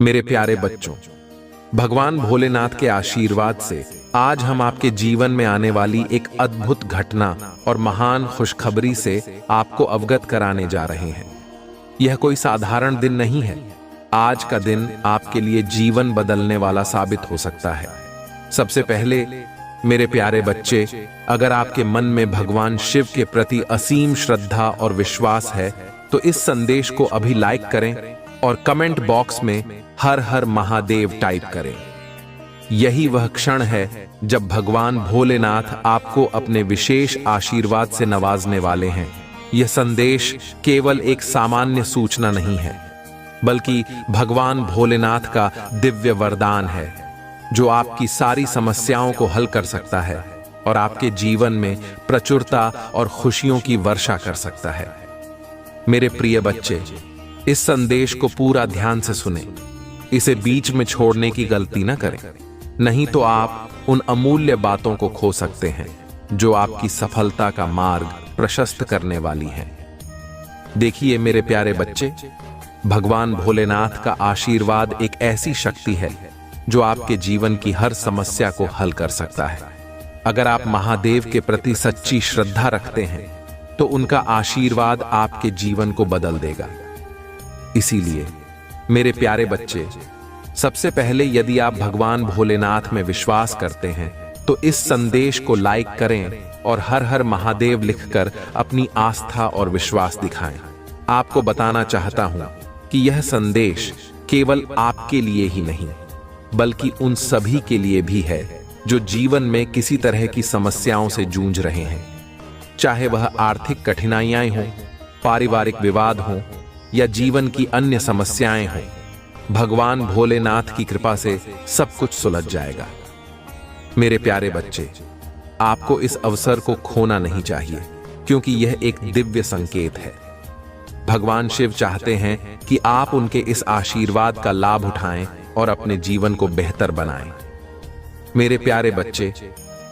मेरे प्यारे बच्चों, भगवान भोलेनाथ के आशीर्वाद से आज हम आपके जीवन में आने वाली एक अद्भुत घटना और महान खुशखबरी से आपको अवगत कराने जा रहे हैं। यह कोई साधारण दिन नहीं है। आज का दिन आपके लिए जीवन बदलने वाला साबित हो सकता है। सबसे पहले मेरे प्यारे बच्चे, अगर आपके मन में भगवान शिव के प्रति असीम श्रद्धा और विश्वास है तो इस संदेश को अभी लाइक करें और कमेंट बॉक्स में हर हर महादेव टाइप करें। यही वह क्षण है जब भगवान भोलेनाथ आपको अपने विशेष आशीर्वाद से नवाजने वाले हैं। यह संदेश केवल एक सामान्य सूचना नहीं है, बल्कि भगवान भोलेनाथ का दिव्य वरदान है जो आपकी सारी समस्याओं को हल कर सकता है और आपके जीवन में प्रचुरता और खुशियों की वर्षा कर सकता है। मेरे प्रिय बच्चे, इस संदेश को पूरा ध्यान से सुनें। इसे बीच में छोड़ने की गलती न करें, नहीं तो आप उन अमूल्य बातों को खो सकते हैं जो आपकी सफलता का मार्ग प्रशस्त करने वाली हैं। देखिए मेरे प्यारे बच्चे, भगवान भोलेनाथ का आशीर्वाद एक ऐसी शक्ति है जो आपके जीवन की हर समस्या को हल कर सकता है। अगर आप महादेव के प्रति सच्ची श्रद्धा रखते हैं तो उनका आशीर्वाद आपके जीवन को बदल देगा। इसीलिए मेरे प्यारे बच्चे, सबसे पहले यदि आप भगवान भोलेनाथ में विश्वास करते हैं तो इस संदेश को लाइक करें और हर हर महादेव लिखकर अपनी आस्था और विश्वास दिखाएं। आपको बताना चाहता हूं कि यह संदेश केवल आपके लिए ही नहीं, बल्कि उन सभी के लिए भी है जो जीवन में किसी तरह की समस्याओं से जूझ रहे हैं। चाहे वह आर्थिक कठिनाइयां हों, पारिवारिक विवाद हों या जीवन की अन्य समस्याएं हों, भगवान भोलेनाथ की कृपा से सब कुछ सुलझ जाएगा। मेरे प्यारे बच्चे, आपको इस अवसर को खोना नहीं चाहिए, क्योंकि यह एक दिव्य संकेत है। भगवान शिव चाहते हैं कि आप उनके इस आशीर्वाद का लाभ उठाएं और अपने जीवन को बेहतर बनाएं। मेरे प्यारे बच्चे,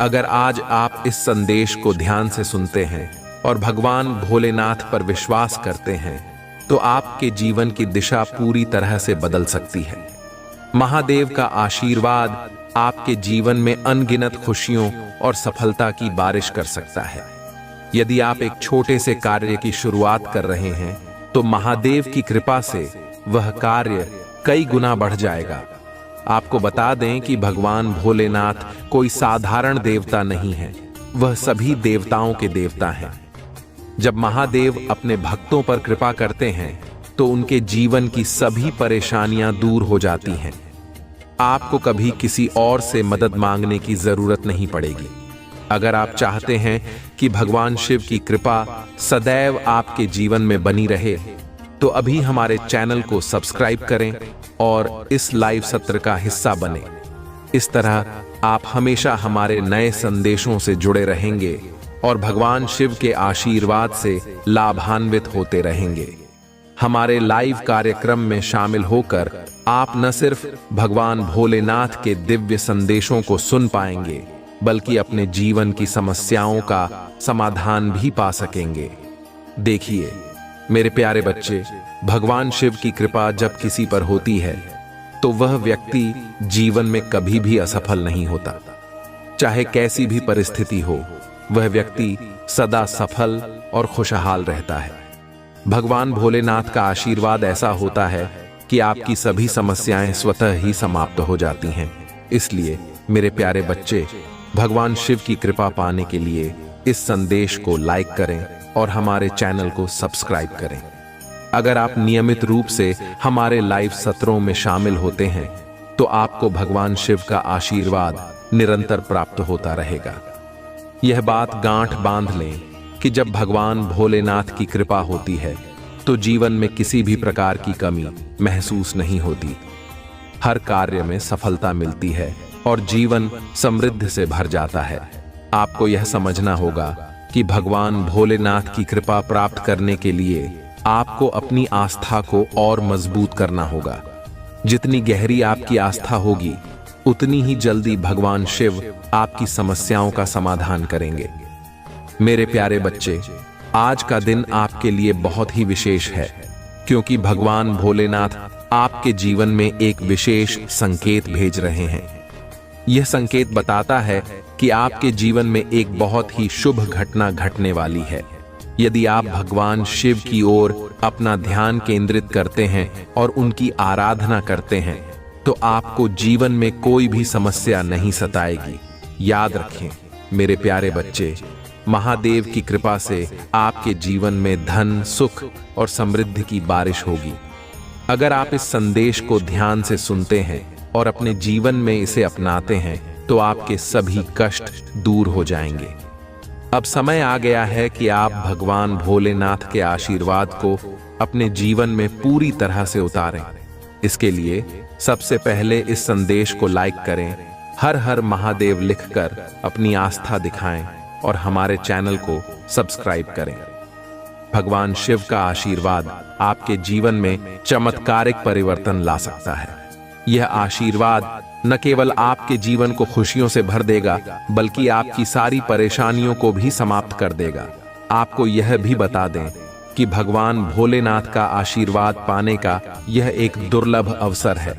अगर आज आप इस संदेश को ध्यान से सुनते हैं और भगवान भोलेनाथ पर विश्वास करते हैं तो आपके जीवन की दिशा पूरी तरह से बदल सकती है। महादेव का आशीर्वाद आपके जीवन में अनगिनत खुशियों और सफलता की बारिश कर सकता है। यदि आप एक छोटे से कार्य की शुरुआत कर रहे हैं तो महादेव की कृपा से वह कार्य कई गुना बढ़ जाएगा। आपको बता दें कि भगवान भोलेनाथ कोई साधारण देवता नहीं है, वह सभी देवताओं के देवता हैं। जब महादेव अपने भक्तों पर कृपा करते हैं तो उनके जीवन की सभी परेशानियां दूर हो जाती हैं। आपको कभी किसी और से मदद मांगने की जरूरत नहीं पड़ेगी। अगर आप चाहते हैं कि भगवान शिव की कृपा सदैव आपके जीवन में बनी रहे तो अभी हमारे चैनल को सब्सक्राइब करें और इस लाइव सत्र का हिस्सा बने। इस तरह आप हमेशा हमारे नए संदेशों से जुड़े रहेंगे और भगवान शिव के आशीर्वाद से लाभान्वित होते रहेंगे। हमारे लाइव कार्यक्रम में शामिल होकर आप न सिर्फ भगवान भोलेनाथ के दिव्य संदेशों को सुन पाएंगे, बल्कि अपने जीवन की समस्याओं का समाधान भी पा सकेंगे। देखिए मेरे प्यारे बच्चे, भगवान शिव की कृपा जब किसी पर होती है तो वह व्यक्ति जीवन में कभी भी असफल नहीं होता। चाहे कैसी भी परिस्थिति हो, वह व्यक्ति सदा सफल और खुशहाल रहता है। भगवान भोलेनाथ का आशीर्वाद ऐसा होता है कि आपकी सभी समस्याएं स्वतः ही समाप्त हो जाती हैं। इसलिए मेरे प्यारे बच्चे, भगवान शिव की कृपा पाने के लिए इस संदेश को लाइक करें और हमारे चैनल को सब्सक्राइब करें। अगर आप नियमित रूप से हमारे लाइव सत्रों में शामिल होते हैं तो आपको भगवान शिव का आशीर्वाद निरंतर प्राप्त होता रहेगा। यह बात गांठ बांध लें कि जब भगवान भोलेनाथ की कृपा होती है तो जीवन में किसी भी प्रकार की कमी महसूस नहीं होती। हर कार्य में सफलता मिलती है और जीवन समृद्ध से भर जाता है। आपको यह समझना होगा कि भगवान भोलेनाथ की कृपा प्राप्त करने के लिए आपको अपनी आस्था को और मजबूत करना होगा। जितनी गहरी आपकी आस्था होगी, उतनी ही जल्दी भगवान शिव आपकी समस्याओं का समाधान करेंगे। मेरे प्यारे बच्चे, आज का दिन आपके लिए बहुत ही विशेष है, क्योंकि भगवान भोलेनाथ आपके जीवन में एक विशेष संकेत भेज रहे हैं। यह संकेत बताता है कि आपके जीवन में एक बहुत ही शुभ घटना घटने वाली है। यदि आप भगवान शिव की ओर अपना ध्यान केंद्रित करते हैं और उनकी आराधना करते हैं तो आपको जीवन में कोई भी समस्या नहीं सताएगी। याद रखें मेरे प्यारे बच्चे, महादेव की कृपा से आपके जीवन में धन, सुख और समृद्धि की बारिश होगी। अगर आप इस संदेश को ध्यान से सुनते हैं और अपने जीवन में इसे अपनाते हैं तो आपके सभी कष्ट दूर हो जाएंगे। अब समय आ गया है कि आप भगवान भोलेनाथ के आशीर्वाद को अपने जीवन में पूरी तरह से उतारें। इसके लिए सबसे पहले इस संदेश को लाइक करें, हर हर महादेव लिखकर अपनी आस्था दिखाएं और हमारे चैनल को सब्सक्राइब करें। भगवान शिव का आशीर्वाद आपके जीवन में चमत्कारिक परिवर्तन ला सकता है। यह आशीर्वाद न केवल आपके जीवन को खुशियों से भर देगा बल्कि आपकी सारी परेशानियों को भी समाप्त कर देगा। आपको यह भी बता दें कि भगवान भोलेनाथ का आशीर्वाद पाने का यह एक दुर्लभ अवसर है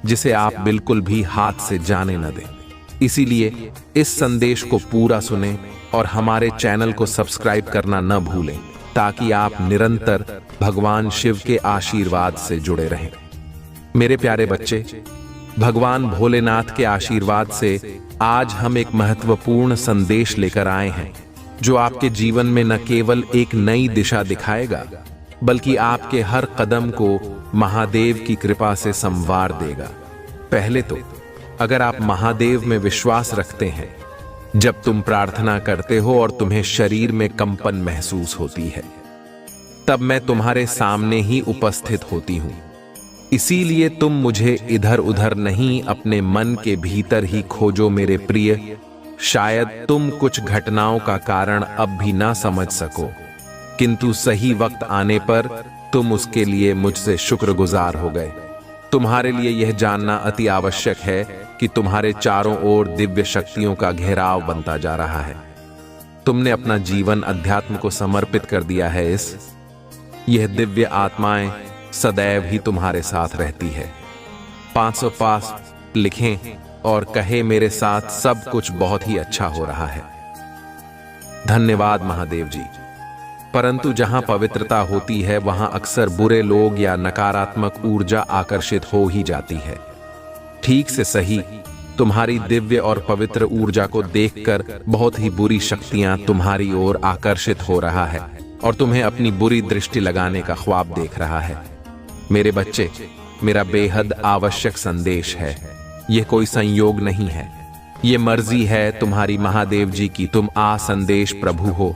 जिसे आप बिल्कुल भी हाथ से जाने न दें। इसीलिए इस संदेश को पूरा सुनें और हमारे चैनल को सब्सक्राइब करना न भूलें ताकि आप निरंतर भगवान शिव के आशीर्वाद से जुड़े रहें। मेरे प्यारे बच्चे, भगवान भोलेनाथ के आशीर्वाद से आज हम एक महत्वपूर्ण संदेश लेकर आए हैं जो आपके जीवन में न केवल एक नई दिशा दिखाएगा बल्कि आपके हर कदम को महादेव की कृपा से संवार देगा। पहले तो अगर आप महादेव में विश्वास रखते हैं, जब तुम प्रार्थना करते हो और तुम्हें शरीर में कंपन महसूस होती है, तब मैं तुम्हारे सामने ही उपस्थित होती हूं। इसीलिए तुम मुझे इधर उधर नहीं, अपने मन के भीतर ही खोजो मेरे प्रिय। शायद तुम कुछ घटनाओं का कारण अब भी ना समझ सको, किंतु सही वक्त आने पर तुम उसके लिए मुझसे शुक्रगुजार हो गए। तुम्हारे लिए यह जानना अति आवश्यक है कि तुम्हारे चारों ओर दिव्य शक्तियों का घेराव बनता जा रहा है। तुमने अपना जीवन अध्यात्म को समर्पित कर दिया है। यह दिव्य आत्माएं सदैव ही तुम्हारे साथ रहती है। 505 लिखें और कहे मेरे साथ सब कुछ बहुत ही अच्छा हो रहा है। धन्यवाद महादेव जी। परंतु जहां पवित्रता होती है वहां अक्सर बुरे लोग या नकारात्मक ऊर्जा आकर्षित हो ही जाती है। ठीक से सही, तुम्हारी दिव्य और पवित्र ऊर्जा को देखकर बहुत ही बुरी शक्तियां तुम्हारी ओर आकर्षित हो रहा है और तुम्हें अपनी बुरी दृष्टि लगाने का ख्वाब देख रहा है। मेरे बच्चे, मेरा बेहद आवश्यक संदेश है। यह कोई संयोग नहीं है, यह मर्जी है तुम्हारी महादेव जी की। तुम संदेश प्रभु हो।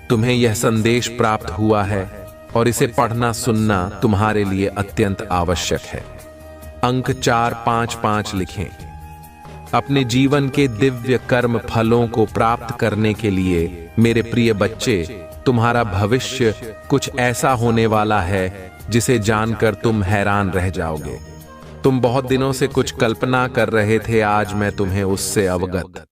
तुम्हें यह संदेश प्राप्त हुआ है और इसे पढ़ना सुनना तुम्हारे लिए अत्यंत आवश्यक है। अंक 455 लिखें। अपने जीवन के दिव्य कर्म फलों को प्राप्त करने के लिए मेरे प्रिय बच्चे, तुम्हारा भविष्य कुछ ऐसा होने वाला है जिसे जानकर तुम हैरान रह जाओगे। तुम बहुत दिनों से कुछ कल्पना कर रहे थे, आज मैं तुम्हें उससे अवगत।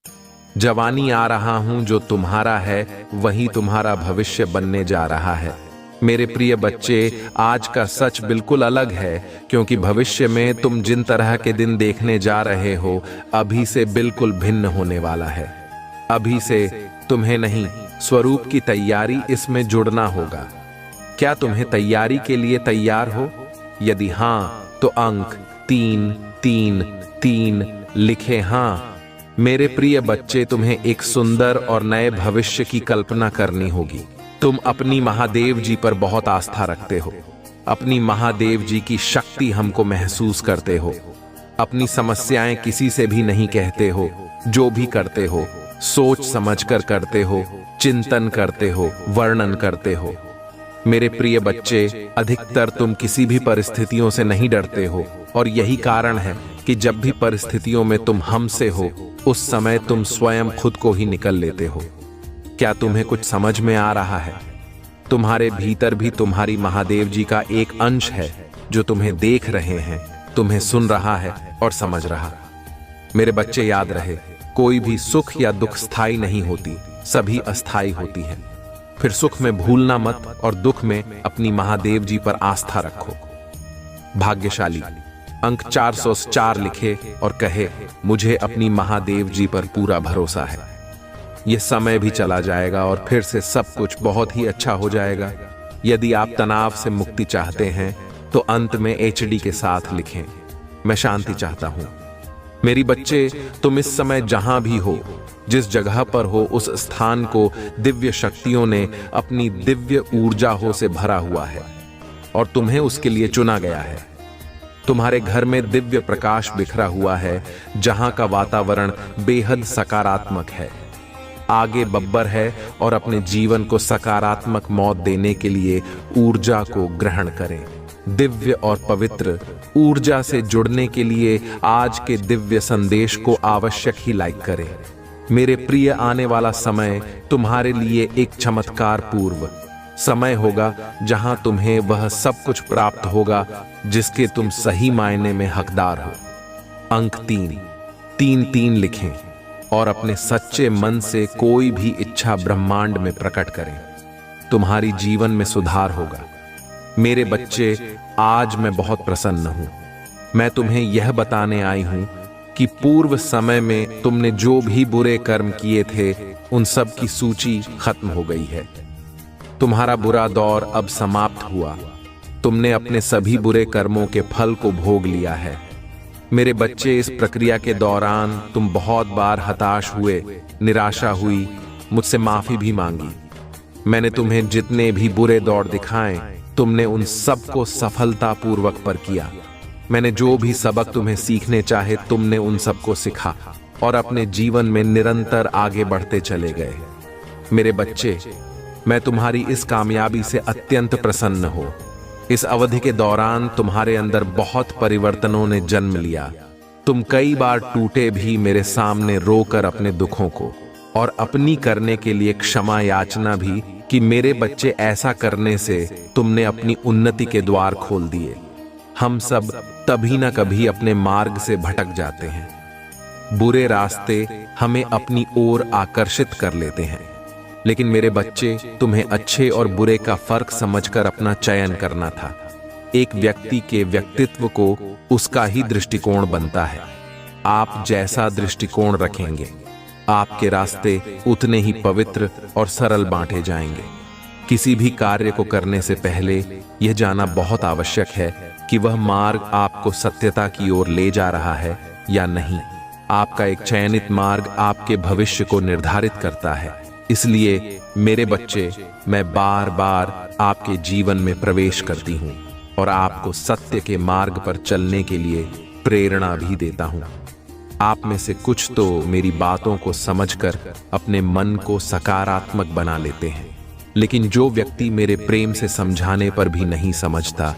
जवानी आ रहा हूं, जो तुम्हारा है वही तुम्हारा भविष्य बनने जा रहा है। मेरे प्रिय बच्चे, आज का सच बिल्कुल अलग है क्योंकि भविष्य में तुम जिन तरह के दिन देखने जा रहे हो अभी से बिल्कुल भिन्न होने वाला है। अभी से तुम्हें नहीं, स्वरूप की तैयारी इसमें जुड़ना होगा। क्या तुम्हें तैयारी के लिए तैयार हो? यदि हां तो अंक 333 लिखे। हां मेरे प्रिय बच्चे, तुम्हें एक सुंदर और नए भविष्य की कल्पना करनी होगी। तुम अपनी महादेव जी पर बहुत आस्था रखते हो। अपनी महादेव जी की शक्ति हमको महसूस करते हो। अपनी समस्याएं किसी से भी नहीं कहते हो। जो भी करते हो सोच समझकर करते हो, चिंतन करते हो, वर्णन करते हो। मेरे प्रिय बच्चे, अधिकतर तुम किसी भी परिस्थितियों से नहीं डरते हो और यही कारण है कि जब भी परिस्थितियों में तुम हमसे हो उस समय तुम स्वयं खुद को ही निकल लेते हो। क्या तुम्हें कुछ समझ में आ रहा है? तुम्हारे भीतर भी तुम्हारी महादेव जी का एक अंश है जो तुम्हें देख रहे हैं, तुम्हें सुन रहा है और समझ रहा। मेरे बच्चे, याद रहे, कोई भी सुख या दुख स्थायी नहीं होती, सभी अस्थायी होती है। फिर सुख में भूलना मत और दुख में अपनी महादेव जी पर आस्था रखो। भाग्यशाली अंक 404 लिखे और कहे, मुझे अपनी महादेव जी पर पूरा भरोसा है। यह समय भी चला जाएगा और फिर से सब कुछ बहुत ही अच्छा हो जाएगा। यदि आप तनाव से मुक्ति चाहते हैं तो अंत में HD के साथ लिखें, मैं शांति चाहता हूं। मेरी बच्चे, तुम इस समय जहां भी हो, जिस जगह पर हो, उस स्थान को दिव्य शक्तियों ने अपनी दिव्य ऊर्जा से भरा हुआ है और तुम्हें उसके लिए चुना गया है। तुम्हारे घर में दिव्य प्रकाश बिखरा हुआ है, जहां का वातावरण बेहद सकारात्मक है। आगे बब्बर है और अपने जीवन को सकारात्मक मौत देने के लिए ऊर्जा को ग्रहण करें। दिव्य और पवित्र ऊर्जा से जुड़ने के लिए आज के दिव्य संदेश को आवश्यक ही लाइक करें। मेरे प्रिय, आने वाला समय तुम्हारे लिए एक चमत्कार पूर्व समय होगा, जहां तुम्हें वह सब कुछ प्राप्त होगा जिसके तुम सही मायने में हकदार हो। अंक 3 लिखें और अपने सच्चे मन से कोई भी इच्छा ब्रह्मांड में प्रकट करें। तुम्हारी जीवन में सुधार होगा। मेरे बच्चे, आज मैं बहुत प्रसन्न हूं। मैं तुम्हें यह बताने आई हूं कि पूर्व समय में तुमने जो भी बुरे कर्म किए थे, उन सब की सूची खत्म हो गई है। तुम्हारा बुरा दौर अब समाप्त हुआ। तुमने अपने सभी बुरे कर्मों के फल को भोग लिया है। मेरे बच्चे, इस प्रक्रिया के दौरान तुम बहुत बार हताश हुए, निराशा हुई, मुझसे माफी भी मांगी। मैंने तुम्हें जितने भी बुरे दौर दिखाए, तुमने उन सब को सफलतापूर्वक पर किया। मैंने जो भी सबक तुम्हें सीखने चाहे, तुमने उन सबको सीखा और अपने जीवन में निरंतर आगे बढ़ते चले गए। मेरे बच्चे, मैं तुम्हारी इस कामयाबी से अत्यंत प्रसन्न हूं। इस अवधि के दौरान तुम्हारे अंदर बहुत परिवर्तनों ने जन्म लिया। तुम कई बार टूटे भी मेरे सामने रोकर अपने दुखों को और अपनी करने के लिए क्षमा याचना भी कि मेरे बच्चे, ऐसा करने से तुमने अपनी उन्नति के द्वार खोल दिए। हम सब तभी न कभी अपने मार्ग से भटक जाते हैं। बुरे रास्ते हमें अपनी ओर आकर्षित कर लेते हैं, लेकिन मेरे बच्चे, तुम्हें अच्छे और बुरे का फर्क समझकर अपना चयन करना था। एक व्यक्ति के व्यक्तित्व को उसका ही दृष्टिकोण बनता है। आप जैसा दृष्टिकोण रखेंगे, आपके रास्ते उतने ही पवित्र और सरल बांटे जाएंगे। किसी भी कार्य को करने से पहले यह जानना बहुत आवश्यक है कि वह मार्ग आपको सत्यता की ओर ले जा रहा है या नहीं। आपका एक चयनित मार्ग आपके भविष्य को निर्धारित करता है। इसलिए मेरे बच्चे, मैं बार बार आपके जीवन में प्रवेश करती हूँ और आपको सत्य के मार्ग पर चलने के लिए प्रेरणा भी देता हूँ। आप में से कुछ तो मेरी बातों को समझकर अपने मन को सकारात्मक बना लेते हैं, लेकिन जो व्यक्ति मेरे प्रेम से समझाने पर भी नहीं समझता,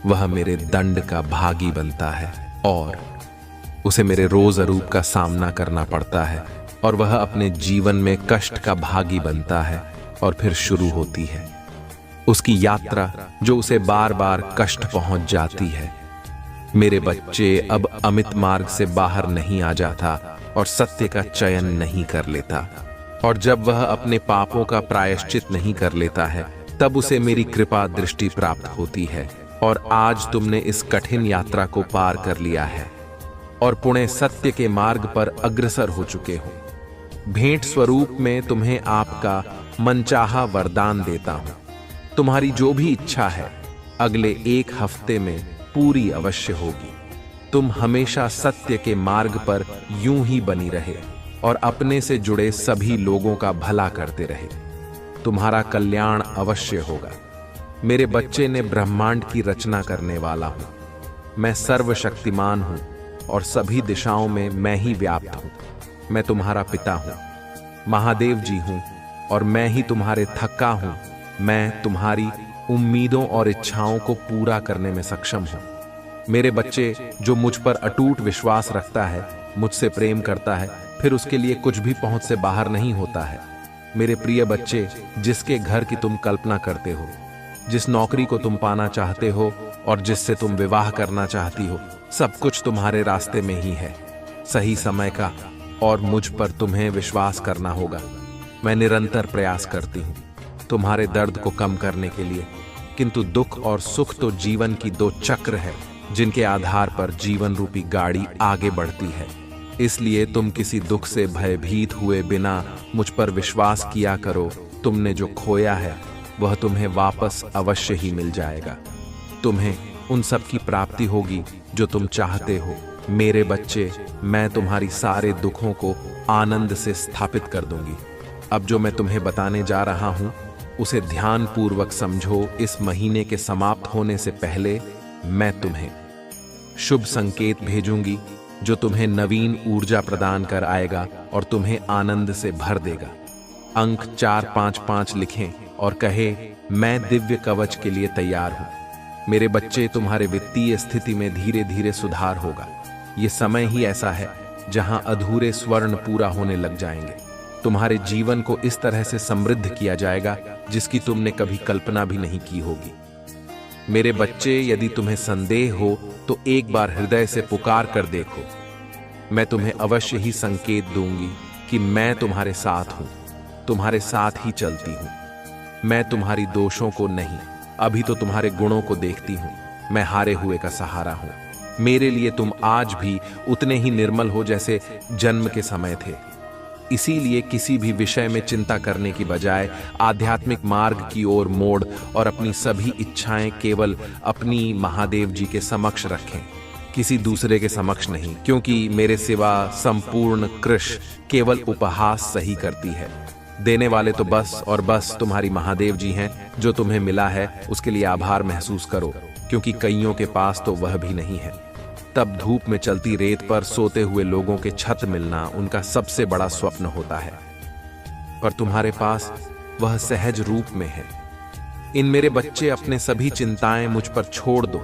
वह मेरे दंड का भागी बनता है और उसे मेरे रोज अरूप का सामना करना पड़ता है और वह अपने जीवन में कष्ट का भागी बनता है और फिर शुरू होती है उसकी यात्रा, जो उसे बार बार कष्ट पहुंच जाती है। मेरे बच्चे, अब अमित मार्ग से बाहर नहीं आ जाता और सत्य का चयन नहीं कर लेता, और जब वह अपने पापों का प्रायश्चित नहीं कर लेता है, तब उसे मेरी कृपा दृष्टि प्राप्त होती है। और आज तुमने इस कठिन यात्रा को पार कर लिया है और पुणे सत्य के मार्ग पर अग्रसर हो चुके हो। भेंट स्वरूप में तुम्हें आपका मनचाहा वरदान देता हूं। तुम्हारी जो भी इच्छा है अगले 1 हफ्ते में पूरी अवश्य होगी। तुम हमेशा सत्य के मार्ग पर यूं ही बनी रहे और अपने से जुड़े सभी लोगों का भला करते रहे। तुम्हारा कल्याण अवश्य होगा। मेरे बच्चे ने ब्रह्मांड की रचना करने वाला हूं। मैं सर्वशक्तिमान हूं और सभी दिशाओं में मैं ही व्याप्त हूं। मैं तुम्हारा पिता हूं, महादेव जी हूं और मैं ही तुम्हारे थक्का हूं। मैं तुम्हारी उम्मीदों और इच्छाओं को पूरा करने में सक्षम हूं। मेरे बच्चे, जो मुझ पर अटूट विश्वास रखता है, मुझसे प्रेम करता है, फिर उसके लिए कुछ भी पहुंच से बाहर नहीं होता है। मेरे प्रिय बच्चे, जिसके घर की तुम कल्पना करते हो, जिस नौकरी को तुम पाना चाहते हो और जिससे तुम विवाह करना चाहती हो, सब कुछ तुम्हारे रास्ते में ही है, सही समय का, और मुझ पर तुम्हें विश्वास करना होगा। मैं निरंतर प्रयास करती हूँ तुम्हारे दर्द को कम करने के लिए, किंतु दुख और सुख तो जीवन की 2 चक्र है जिनके आधार पर जीवन रूपी गाड़ी आगे बढ़ती है। इसलिए तुम किसी दुख से भयभीत हुए बिना मुझ पर विश्वास किया करो। तुमने जो खोया है वह तुम्हें वापस अवश्य ही मिल जाएगा। तुम्हें उन सब की प्राप्ति होगी जो तुम चाहते हो। मेरे बच्चे, मैं तुम्हारी सारे दुखों को आनंद से स्थापित कर दूंगी। अब जो मैं तुम्हें बताने जा रहा हूं उसे ध्यान पूर्वक समझो। इस महीने के समाप्त होने से पहले मैं तुम्हें शुभ संकेत भेजूंगी जो तुम्हें नवीन ऊर्जा प्रदान कर आएगा और तुम्हें आनंद से भर देगा। अंक 455 लिखें और कहे, मैं दिव्य कवच के लिए तैयार हूं। मेरे बच्चे, तुम्हारे वित्तीय स्थिति में धीरे धीरे सुधार होगा। ये समय ही ऐसा है जहां अधूरे स्वर्ण पूरा होने लग जाएंगे। तुम्हारे जीवन को इस तरह से समृद्ध किया जाएगा जिसकी तुमने कभी कल्पना भी नहीं की होगी। मेरे बच्चे, यदि तुम्हें संदेह हो तो एक बार हृदय से पुकार कर देखो। मैं तुम्हें अवश्य ही संकेत दूंगी कि मैं तुम्हारे साथ हूं, तुम्हारे साथ ही चलती हूं। मैं तुम्हारी दोषों को नहीं, अभी तो तुम्हारे गुणों को देखती हूं। मैं हारे हुए का सहारा हूं। मेरे लिए तुम आज भी उतने ही निर्मल हो जैसे जन्म के समय थे। इसीलिए किसी भी विषय में चिंता करने की बजाय आध्यात्मिक मार्ग की ओर मोड़ और अपनी सभी इच्छाएं केवल अपनी महादेव जी के समक्ष रखें, किसी दूसरे के समक्ष नहीं, क्योंकि मेरे सिवा संपूर्ण कृष केवल उपहास सही करती है। देने वाले तो बस और बस तुम्हारी महादेव जी हैं। जो तुम्हें मिला है उसके लिए आभार महसूस करो, क्योंकि कईयों के पास तो वह भी नहीं है। तब धूप में चलती रेत पर सोते हुए लोगों के छत मिलना उनका सबसे बड़ा स्वप्न होता है, पर तुम्हारे पास वह सहज रूप में है। इन मेरे बच्चे, अपने सभी चिंताएं मुझ पर छोड़ दो,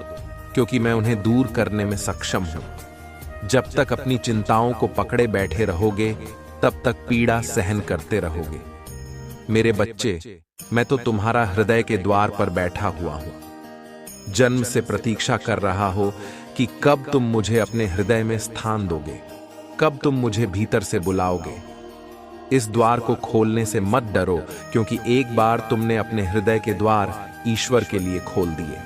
क्योंकि मैं उन्हें दूर करने में सक्षम हूं। जब तक अपनी चिंताओं को पकड़े बैठे रहोगे तब तक पीड़ा सहन करते रहोगे। मेरे बच्चे, मैं तो तुम्हारा हृदय के द्वार पर बैठा हुआ हूं। जन्म से प्रतीक्षा कर रहा हो कि कब तुम मुझे अपने हृदय में स्थान दोगे, कब तुम मुझे भीतर से बुलाओगे। इस द्वार को खोलने से मत डरो, क्योंकि एक बार तुमने अपने हृदय के द्वार ईश्वर के लिए खोल दिए,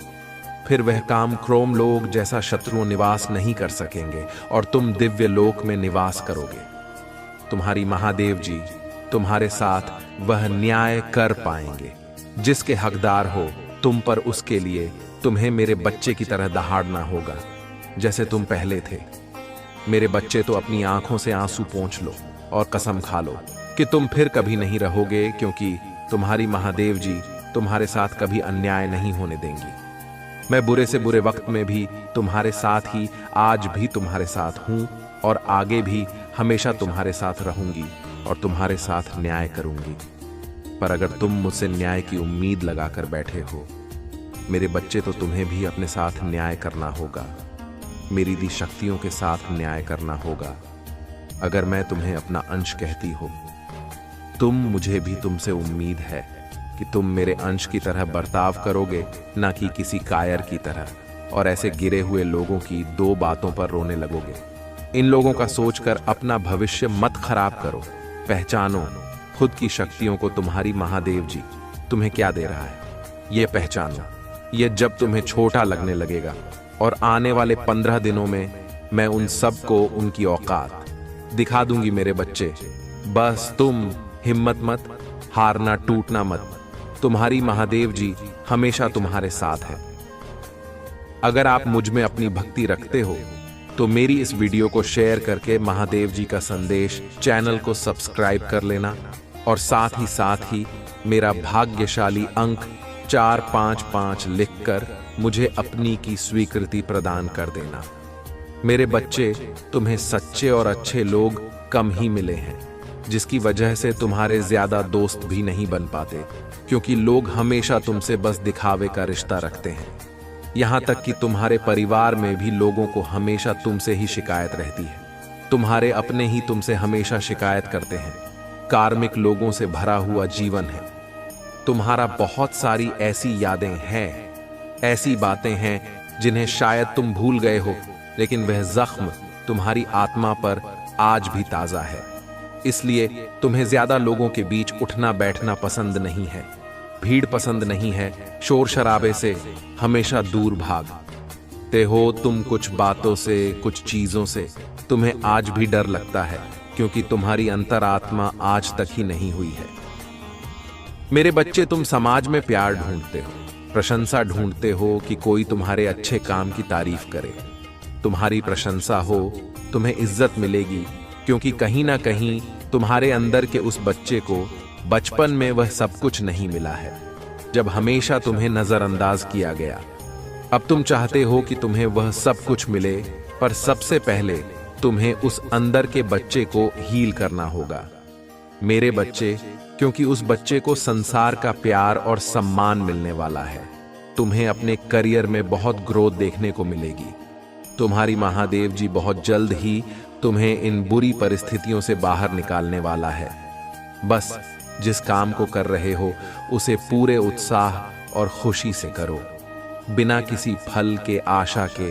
फिर वह काम क्रोम लोग जैसा शत्रु निवास नहीं कर सकेंगे और तुम दिव्य लोक में निवास करोगे। तुम्हारी महादेव जी तुम्हारे साथ वह न्याय कर पाएंगे। जिसके हकदार हो तुम पर, उसके लिए तुम्हें मेरे बच्चे की तरह दहाड़ना होगा जैसे तुम पहले थे। मेरे बच्चे, तो अपनी आंखों से आंसू पोंछ लो और कसम खा लो कि तुम फिर कभी नहीं रहोगे, क्योंकि तुम्हारी महादेव जी तुम्हारे साथ कभी अन्याय नहीं होने देंगी। मैं बुरे से बुरे वक्त में भी तुम्हारे साथ ही आज भी तुम्हारे साथ हूं और आगे भी हमेशा तुम्हारे साथ रहूंगी और तुम्हारे साथ न्याय करूंगी। पर अगर तुम मुझसे न्याय की उम्मीद लगाकर बैठे हो मेरे बच्चे, तो तुम्हें भी अपने साथ न्याय करना होगा, मेरी दी शक्तियों के साथ न्याय करना होगा। अगर मैं तुम्हें अपना अंश कहती हो, मुझे भी तुमसे उम्मीद है कि तुम मेरे अंश की तरह बर्ताव करोगे, ना कि किसी कायर की तरह, और ऐसे गिरे हुए लोगों की दो बातों पर रोने लगोगे। इन लोगों का सोचकर अपना भविष्य मत खराब करो। पहचानो खुद की शक्तियों को। तुम्हारी महादेव जी तुम्हें क्या दे रहा है, ये पहचानो। ये जब तुम्हें छोटा लगने लगेगा, और आने वाले 15 दिनों में मैं उन सब को उनकी औकात दिखा दूंगी। मेरे बच्चे, बस तुम हिम्मत मत हारना, टूटना मत। तुम्हारी महादेव जी हमेशा तुम्हारे साथ है। अगर आप मुझ में अपनी भक्ति रखते हो तो मेरी इस वीडियो को शेयर करके महादेव जी का संदेश चैनल को सब्सक्राइब कर लेना, और साथ ही मेरा भाग्यशाली अंक 455 लिखकर मुझे अपनी की स्वीकृति प्रदान कर देना। मेरे बच्चे, तुम्हें सच्चे और अच्छे लोग कम ही मिले हैं, जिसकी वजह से तुम्हारे ज्यादा दोस्त भी नहीं बन पाते, क्योंकि लोग हमेशा तुमसे बस दिखावे का रिश्ता रखते हैं। यहां तक कि तुम्हारे परिवार में भी लोगों को हमेशा तुमसे ही शिकायत रहती है। तुम्हारे अपने ही तुमसे हमेशा शिकायत करते हैं। कार्मिक लोगों से भरा हुआ जीवन है तुम्हारा। बहुत सारी ऐसी यादें हैं, ऐसी बातें हैं जिन्हें शायद तुम भूल गए हो, लेकिन वह जख्म तुम्हारी आत्मा पर आज भी ताजा है। इसलिए तुम्हें ज्यादा लोगों के बीच उठना बैठना पसंद नहीं है, भीड़ पसंद नहीं है, शोर शराबे से हमेशा दूर भाग। सीखते हो तुम कुछ बातों से, कुछ चीजों से तुम्हें आज भी डर लगता है, क्योंकि तुम्हारी अंतरात्मा आज तक ही नहीं हुई है। मेरे बच्चे, तुम समाज में प्यार ढूंढते हो, प्रशंसा ढूंढते हो कि कोई तुम्हारे अच्छे काम की तारीफ करे। तुम्हारी प्रशंसा हो, तुम्हें इज्जत मिलेगी, क्योंकि कहीं ना कहीं तुम्हारे अंदर के उस बच्चे को बचपन में वह सब कुछ नहीं मिला है, जब हमेशा तुम्हें नजरअंदाज किया गया। अब तुम चाहते हो कि तुम्हें वह सब कुछ मिले, पर सबसे पहले तुम्हें उस अंदर के बच्चे को हील करना होगा। मेरे बच्चे, क्योंकि उस बच्चे को संसार का प्यार और सम्मान मिलने वाला है। तुम्हें अपने करियर में बहुत ग्रोथ देखने को मिलेगी। तुम्हारी महादेव जी बहुत जल्द ही तुम्हें इन बुरी परिस्थितियों से बाहर निकालने वाला है। बस जिस काम को कर रहे हो उसे पूरे उत्साह और खुशी से करो, बिना किसी फल के आशा के,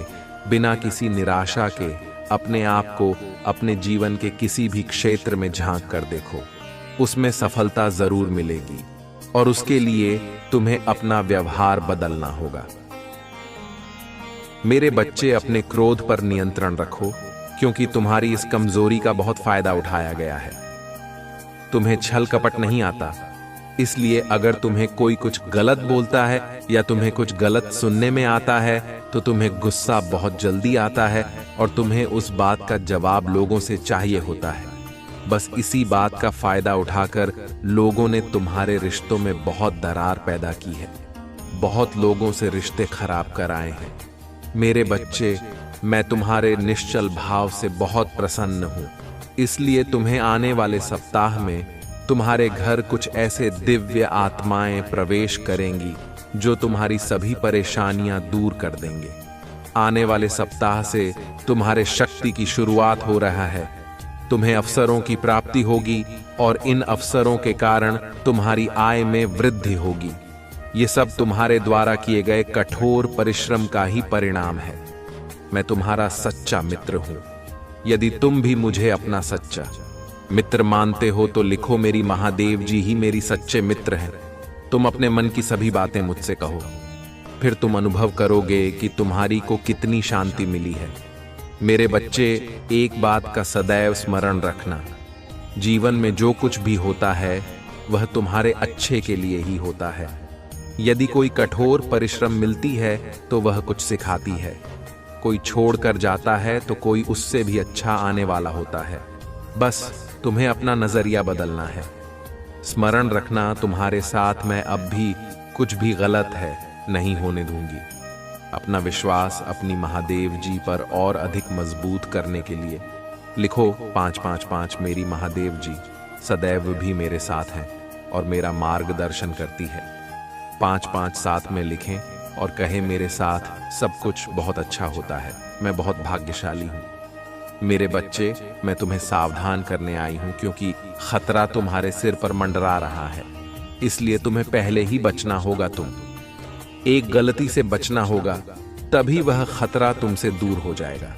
बिना किसी निराशा के। अपने आप को अपने जीवन के किसी भी क्षेत्र में झांक कर देखो, उसमें सफलता जरूर मिलेगी, और उसके लिए तुम्हें अपना व्यवहार बदलना होगा। मेरे बच्चे, अपने क्रोध पर नियंत्रण रखो, क्योंकि तुम्हारी इस कमजोरी का बहुत फायदा उठाया गया है। तुम्हें छल कपट नहीं आता, इसलिए अगर तुम्हें कोई कुछ गलत बोलता है या तुम्हें कुछ गलत सुनने में आता है तो तुम्हें गुस्सा बहुत जल्दी आता है, और तुम्हें उस बात का जवाब लोगों से चाहिए होता है। बस इसी बात का फायदा उठाकर लोगों ने तुम्हारे रिश्तों में बहुत दरार पैदा की है, बहुत लोगों से रिश्ते खराब कराए हैं। मेरे बच्चे, मैं तुम्हारे निश्चल भाव से बहुत प्रसन्न हूं, इसलिए तुम्हें आने वाले सप्ताह में तुम्हारे घर कुछ ऐसे दिव्य आत्माएं प्रवेश करेंगी जो तुम्हारी सभी परेशानियां दूर कर देंगे। आने वाले सप्ताह से तुम्हारे शक्ति की शुरुआत हो रहा है। तुम्हें अवसरों की प्राप्ति होगी, और इन अवसरों के कारण तुम्हारी आय में वृद्धि होगी। ये सब तुम्हारे द्वारा किए गए कठोर परिश्रम का ही परिणाम है। मैं तुम्हारा सच्चा मित्र हूं। यदि तुम भी मुझे अपना सच्चा मित्र मानते हो तो लिखो, मेरी महादेव जी ही मेरी सच्चे मित्र हैं। तुम अपने मन की सभी बातें मुझसे कहो, फिर तुम अनुभव करोगे कि तुम्हारी को कितनी शांति मिली है। मेरे बच्चे, एक बात का सदैव स्मरण रखना, जीवन में जो कुछ भी होता है वह तुम्हारे अच्छे के लिए ही होता है। यदि कोई कठोर परिश्रम मिलती है तो वह कुछ सिखाती है। कोई छोड़कर जाता है तो कोई उससे भी अच्छा आने वाला होता है। बस तुम्हें अपना नजरिया बदलना है। स्मरण रखना, तुम्हारे साथ मैं अब भी कुछ भी गलत है नहीं होने दूंगी। अपना विश्वास अपनी महादेव जी पर और अधिक मजबूत करने के लिए लिखो 555। मेरी महादेव जी सदैव भी मेरे साथ हैं और मेरा मार्गदर्शन करती है। 5-5 साथ में लिखें और कहें, मेरे साथ सब कुछ बहुत अच्छा होता है, मैं बहुत भाग्यशाली हूँ। मेरे बच्चे, मैं तुम्हें सावधान करने आई हूं, क्योंकि खतरा तुम्हारे सिर पर मंडरा रहा है, इसलिए तुम्हें पहले ही बचना होगा। तुम एक गलती से बचना होगा, तभी वह खतरा तुमसे दूर हो जाएगा।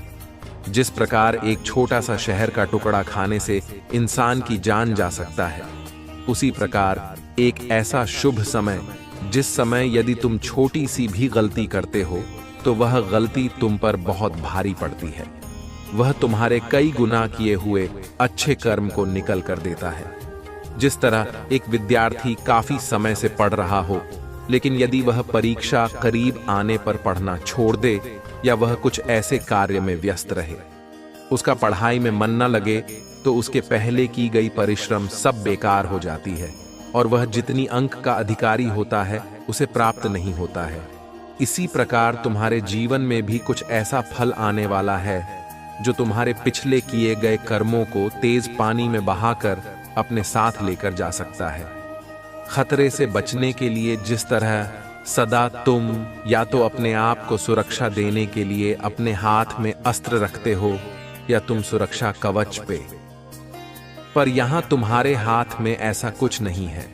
जिस प्रकार एक छोटा सा शहर का टुकड़ा खाने से इंसान की जान जा सकता है, उसी प्रकार एक ऐसा शुभ समय जिस समय यदि तुम छोटी सी भी गलती करते हो तो वह गलती तुम पर बहुत भारी पड़ती है। वह तुम्हारे कई गुना किए हुए अच्छे कर्म को निकल कर देता है। जिस तरह एक विद्यार्थी काफी समय से पढ़ रहा हो, लेकिन यदि वह परीक्षा करीब आने पर पढ़ना छोड़ दे या वह कुछ ऐसे कार्य में व्यस्त रहे, उसका पढ़ाई में मन न लगे, तो उसके पहले की गई परिश्रम सब बेकार हो जाती है और वह जितनी अंक का अधिकारी होता है उसे प्राप्त नहीं होता है। इसी प्रकार तुम्हारे जीवन में भी कुछ ऐसा फल आने वाला है जो तुम्हारे पिछले किए गए कर्मों को तेज पानी में बहाकर अपने साथ लेकर जा सकता है। खतरे से बचने के लिए जिस तरह सदा तुम या तो अपने आप को सुरक्षा देने के लिए अपने हाथ में अस्त्र रखते हो या तुम सुरक्षा कवच पे, पर यहां तुम्हारे हाथ में ऐसा कुछ नहीं है।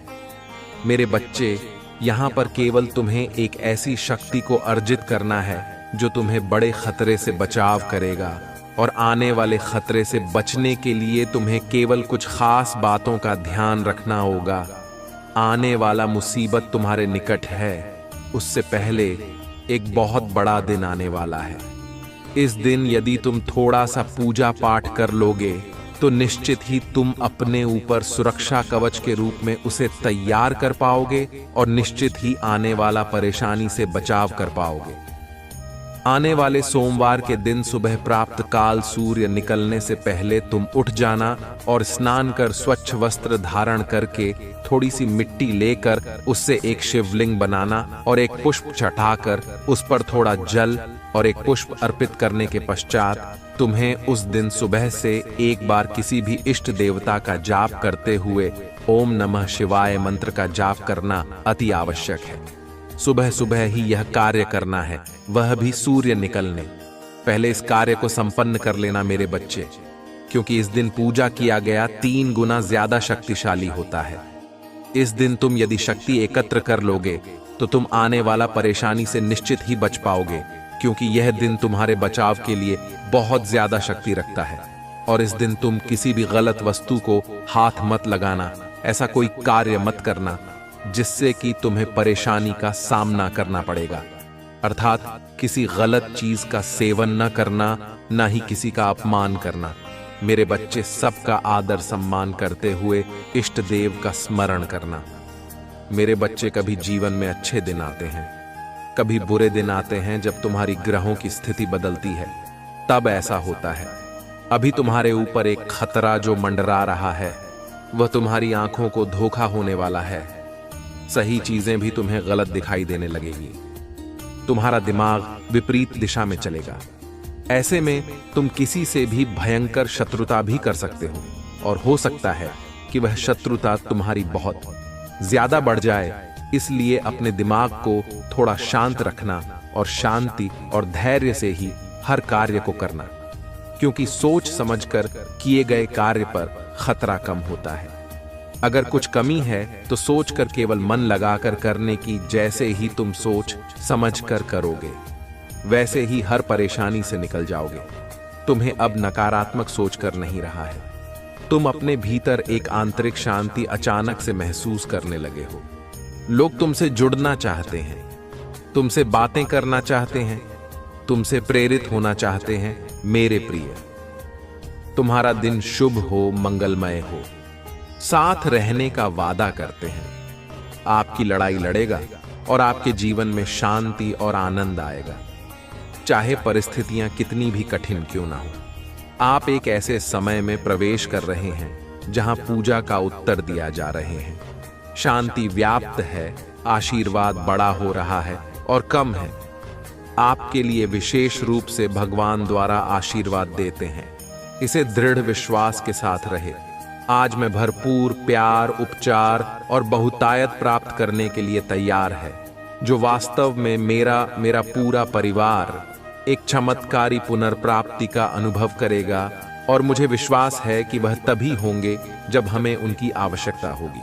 मेरे बच्चे, यहां पर केवल तुम्हें एक ऐसी शक्ति को अर्जित करना है जो तुम्हें बड़े खतरे से बचाव करेगा, और आने वाले खतरे से बचने के लिए तुम्हें केवल कुछ खास बातों का ध्यान रखना होगा। आने वाला मुसीबत तुम्हारे निकट है, उससे पहले एक बहुत बड़ा दिन आने वाला है। इस दिन यदि तुम थोड़ा सा पूजा पाठ कर लोगे तो निश्चित ही तुम अपने ऊपर सुरक्षा कवच के रूप में उसे तैयार कर पाओगे और निश्चित ही आने वाला परेशानी से बचाव कर पाओगे। आने वाले सोमवार के दिन सुबह प्राप्त काल सूर्य निकलने से पहले तुम उठ जाना और स्नान कर स्वच्छ वस्त्र धारण करके थोड़ी सी मिट्टी लेकर उससे एक शिवलिंग बनाना और एक पुष्प चढ़ाकर उस पर थोड़ा जल और एक पुष्प अर्पित करने के पश्चात तुम्हें उस दिन सुबह से एक बार किसी भी इष्ट देवता का जाप करते हुए ओम नमः शिवाय मंत्र का जाप करना अति आवश्यक है। सुबह सुबह ही यह कार्य करना है, वह भी सूर्य निकलने पहले। इस कार्य को संपन्न कर लेना मेरे बच्चे, क्योंकि इस दिन पूजा किया गया 3 गुना ज्यादा शक्तिशाली होता है। इस दिन तुम यदि शक्ति एकत्र कर लोगे तो तुम आने वाला परेशानी से निश्चित ही बच पाओगे, क्योंकि यह दिन तुम्हारे बचाव के लिए बहुत ज्यादा शक्ति रखता है। और इस दिन तुम किसी भी गलत वस्तु को हाथ मत लगाना, ऐसा कोई कार्य मत करना जिससे कि तुम्हें परेशानी का सामना करना पड़ेगा। अर्थात किसी गलत चीज का सेवन न करना, न ही किसी का अपमान करना। मेरे बच्चे, सबका आदर सम्मान करते हुए इष्ट देव का स्मरण करना। मेरे बच्चे, कभी जीवन में अच्छे दिन आते हैं, कभी बुरे दिन आते हैं। जब तुम्हारी ग्रहों की स्थिति बदलती है तब ऐसा होता है। अभी तुम्हारे ऊपर एक खतरा जो मंडरा रहा है, वह तुम्हारी आंखों को धोखा होने वाला है। सही चीजें भी तुम्हें गलत दिखाई देने लगेगी। तुम्हारा दिमाग विपरीत दिशा में चलेगा। ऐसे में तुम किसी से भी भयंकर शत्रुता भी कर सकते हो और हो सकता है कि वह शत्रुता तुम्हारी बहुत ज्यादा बढ़ जाए। इसलिए अपने दिमाग को थोड़ा शांत रखना और शांति और धैर्य से ही हर कार्य को करना, क्योंकि सोच समझकर किए गए कार्य पर खतरा कम होता है। अगर कुछ कमी है तो सोचकर केवल मन लगाकर करने की। जैसे ही तुम सोच समझकर करोगे वैसे ही हर परेशानी से निकल जाओगे। तुम्हें अब नकारात्मक सोचकर नहीं रहा है। तुम अपने भीतर एक आंतरिक शांति अचानक से महसूस करने लगे हो। लोग तुमसे जुड़ना चाहते हैं, तुमसे बातें करना चाहते हैं, तुमसे प्रेरित होना चाहते हैं। मेरे प्रिय, तुम्हारा दिन शुभ हो, मंगलमय हो। साथ रहने का वादा करते हैं। आपकी लड़ाई लड़ेगा और आपके जीवन में शांति और आनंद आएगा, चाहे परिस्थितियां कितनी भी कठिन क्यों ना हो। आप एक ऐसे समय में प्रवेश कर रहे हैं जहां पूजा का उत्तर दिया जा रहे हैं। शांति व्याप्त है, आशीर्वाद बड़ा हो रहा है और कम है। आपके लिए विशेष रूप से भगवान द्वारा आशीर्वाद देते हैं। इसे दृढ़ विश्वास के साथ रहे। आज मैं भरपूर प्यार, उपचार और बहुतायत प्राप्त करने के लिए तैयार है, जो वास्तव में मेरा पूरा परिवार एक चमत्कारी पुनर्प्राप्ति का अनुभव करेगा। और मुझे विश्वास है कि वह तभी होंगे जब हमें उनकी आवश्यकता होगी।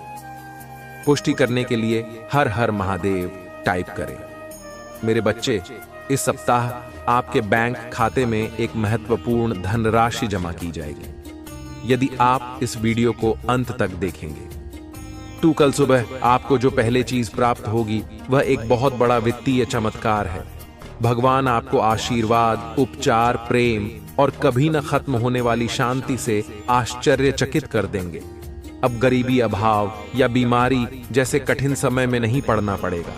पुष्टि करने के लिए हर हर महादेव टाइप करें। मेरे बच्चे, इस सप्ताह आपके बैंक खाते में एक महत्वपूर्ण धनराशि जमा की जाएगी यदि आप इस वीडियो को अंत तक देखेंगे। तो कल सुबह आपको जो पहले चीज प्राप्त होगी वह एक बहुत बड़ा वित्तीय चमत्कार है। भगवान आपको आशीर्वाद, उपचार, प्रेम और कभी न खत्म होने वाली शांति से आश्चर्यचकित कर देंगे। अब गरीबी, अभाव या बीमारी जैसे कठिन समय में नहीं पड़ना पड़ेगा।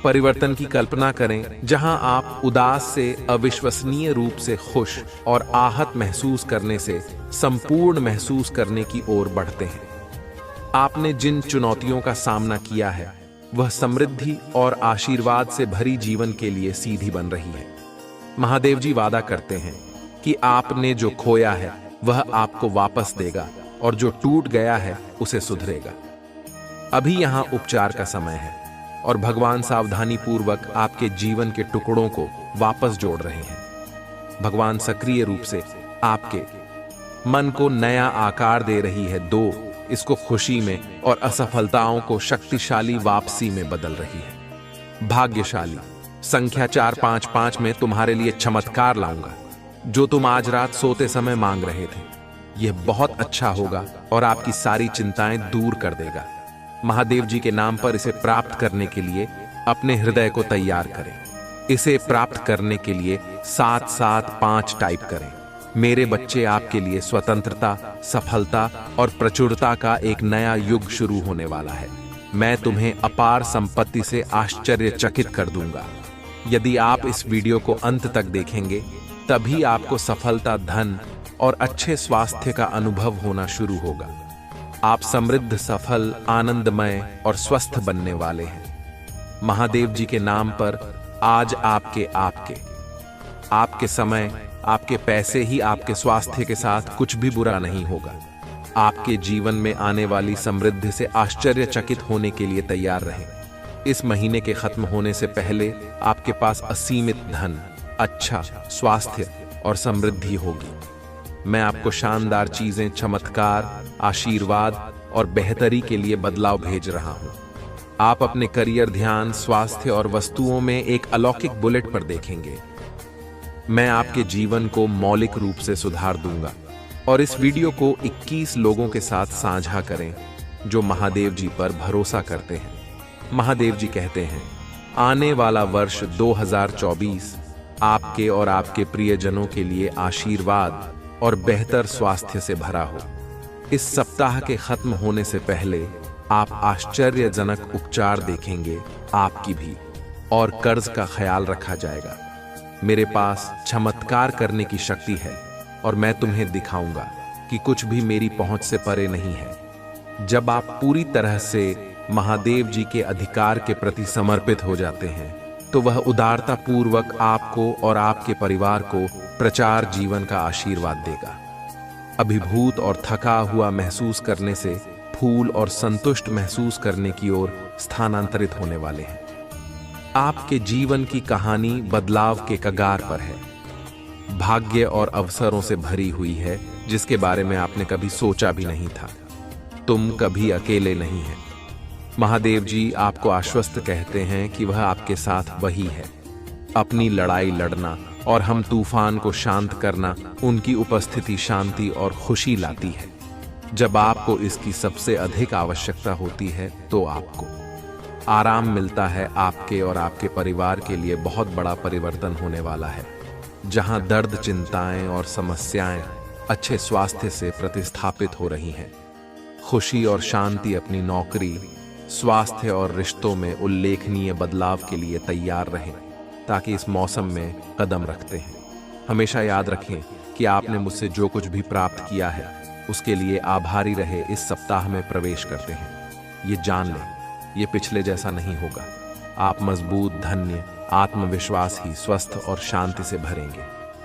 परिवर्तन की कल्पना करें, जहां आप उदास से अविश्वसनीय रूप से खुश और आहत महसूस करने से संपूर्ण महसूस करने की ओर बढ़ते हैं। आपने जिन चुनौतियों का सामना किया है वह समृद्धि और आशीर्वाद से भरी जीवन के लिए सीधी बन रही है। महादेव जी वादा करते हैं कि आपने जो खोया है वह आपको वापस देगा और जो टूट गया है उसे सुधरेगा। अभी यहाँ उपचार का समय है और भगवान सावधानी पूर्वक आपके जीवन के टुकड़ों को वापस जोड़ रहे हैं। भगवान सक्रिय रूप से आपके मन को नया आकार दे रही है। इसको खुशी में और असफलताओं को शक्तिशाली वापसी में बदल रही है। भाग्यशाली संख्या 455 में तुम्हारे लिए चमत्कार लाऊंगा जो तुम आज रात सोते समय मांग रहे थे। यह बहुत अच्छा होगा और आपकी सारी चिंताएं दूर कर देगा। महादेव जी के नाम पर इसे प्राप्त करने के लिए अपने हृदय को तैयार करें। इसे प्राप्त करने के लिए 775 टाइप करें। मेरे बच्चे, आपके लिए स्वतंत्रता, सफलता और प्रचुरता का एक नया युग शुरू होने वाला है। मैं तुम्हें अपार संपत्ति से आश्चर्यचकित कर दूंगा। यदि आप इस वीडियो को अंत तक देखेंगे, तभी आपको सफलता, धन और अच्छे स्वास्थ्य का अनुभव होना शुरू होगा। आप समृद्ध, सफल, आनंदमय और स्वस्थ बनने वाले हैं। महादेव जी के नाम पर आज आपके समय, आपके पैसे ही आपके स्वास्थ्य के साथ कुछ भी बुरा नहीं होगा। आपके जीवन में आने वाली समृद्धि से आश्चर्यचकित होने के लिए तैयार रहें। इस महीने के खत्म होने से पहले आपके पास असीमित धन, अच्छा स्वास्थ्य और समृद्धि होगी। मैं आपको शानदार चीजें, चमत्कार, आशीर्वाद और बेहतरी के लिए बदलाव भेज रहा हूं। आप अपने करियर, ध्यान, स्वास्थ्य और वस्तुओं में एक अलौकिक बुलेट पर देखेंगे। मैं आपके जीवन को मौलिक रूप से सुधार दूंगा। और इस वीडियो को 21 लोगों के साथ साझा करें जो महादेव जी पर भरोसा करते हैं। महादेव जी कहते हैं, आने वाला वर्ष 2024 आपके और आपके प्रियजनों के लिए आशीर्वाद और बेहतर स्वास्थ्य से भरा हो। इस सप्ताह के खत्म होने से पहले आप आश्चर्यजनक उपचार देखेंगे आपकी भी, और कर्ज का ख्याल रखा जाएगा। मेरे पास चमत्कार करने की शक्ति है और मैं तुम्हें दिखाऊंगा कि कुछ भी मेरी पहुंच से परे नहीं है। जब आप पूरी तरह से महादेव जी के अधिकार के प्रति समर्पित हो जाते हैं, तो वह उदारता पूर्वक आपको और आपके परिवार को प्रचार जीवन का आशीर्वाद देगा। अभिभूत और थका हुआ महसूस करने से फूल और संतुष्ट महसूस करने की ओर स्थानांतरित होने वाले हैं। आपके जीवन की कहानी बदलाव के कगार पर है। भाग्य और अवसरों से भरी हुई है, जिसके बारे में आपने कभी सोचा भी नहीं था। तुम कभी अकेले नहीं हैं। महादेव जी आपको आश्वस्त कहते हैं कि वह आपके साथ वही है। अपनी लड़ाई लड़ना और हम तूफान को शांत करना, उनकी उपस्थिति शांति और खुशी लाती है। जब आपको इसकी सबसे अधिक आवश्यकता होती है, तो आपको आराम मिलता है। आपके और आपके परिवार के लिए बहुत बड़ा परिवर्तन होने वाला है। जहां दर्द, चिंताएं और समस्याएं अच्छे स्वास्थ्य से प्रतिस्थापित हो रही हैं। खुशी और शांति अपनी नौकरी, स्वास्थ्य और रिश्तों में उल्लेखनीय बदलाव के लिए तैयार रहें, ताकि इस मौसम में कदम रखते हैं। हमेशा याद रखें कि आपने मुझसे जो कुछ भी प्राप्त किया है, उसके लिए आभारी रहे। इस सप्ताह में प्रवेश करते हैं। ये जान लें, ये पिछले जैसा नहीं होगा। आप मजबूत, धन्य, आत्मविश्वास ही, स्वस्थ और शांति से भरेंगे।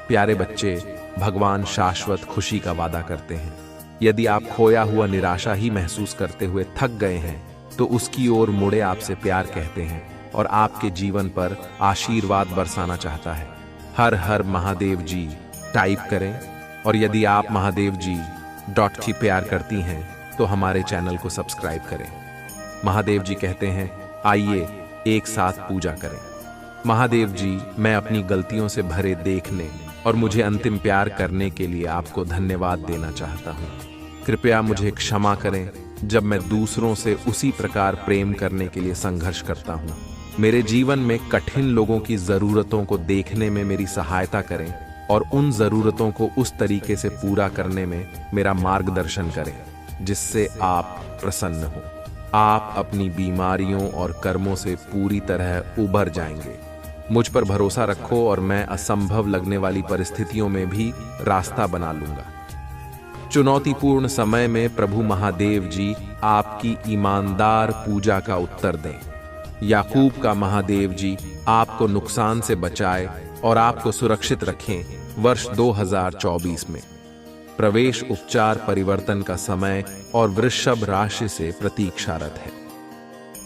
प्यारे बच्चे, भगवान शाश्वत खुशी का वादा करते हैं। यदि आप खोया हुआ निराशा ही महसूस करते हुए थक गए हैं, तो उसकी ओर मुड़े आपसे प्यार कहते हैं और आपके जीवन पर आशीर्वाद बरसाना चाहता है। हर हर महादेव जी टाइप करें, और यदि आप महादेव जी .की प्यार करती हैं, तो हमारे चैनल को सब्सक्राइब करें। महादेव जी कहते हैं, आइए एक साथ पूजा करें। महादेव जी, मैं अपनी गलतियों से भरे देखने और मुझे अंतिम प्यार करने के लिए आपको धन्यवाद देना चाहता हूँ। कृपया मुझे क्षमा करें जब मैं दूसरों से उसी प्रकार प्रेम करने के लिए संघर्ष करता हूँ। मेरे जीवन में कठिन लोगों की जरूरतों को देखने में मेरी सहायता करें और उन जरूरतों को उस तरीके से पूरा करने में मेरा मार्गदर्शन करें जिससे आप प्रसन्न हो। आप अपनी बीमारियों और कर्मों से पूरी तरह उबर जाएंगे। मुझ पर भरोसा रखो और मैं असंभव लगने वाली परिस्थितियों में भी रास्ता बना लूंगा। चुनौतीपूर्ण समय में प्रभु महादेव जी आपकी ईमानदार पूजा का उत्तर दें। याकूब का महादेव जी आपको नुकसान से बचाए और आपको सुरक्षित रखें। वर्ष 2024 में प्रवेश, उपचार, परिवर्तन का समय और वृषभ राशि से प्रतीक्षारत है।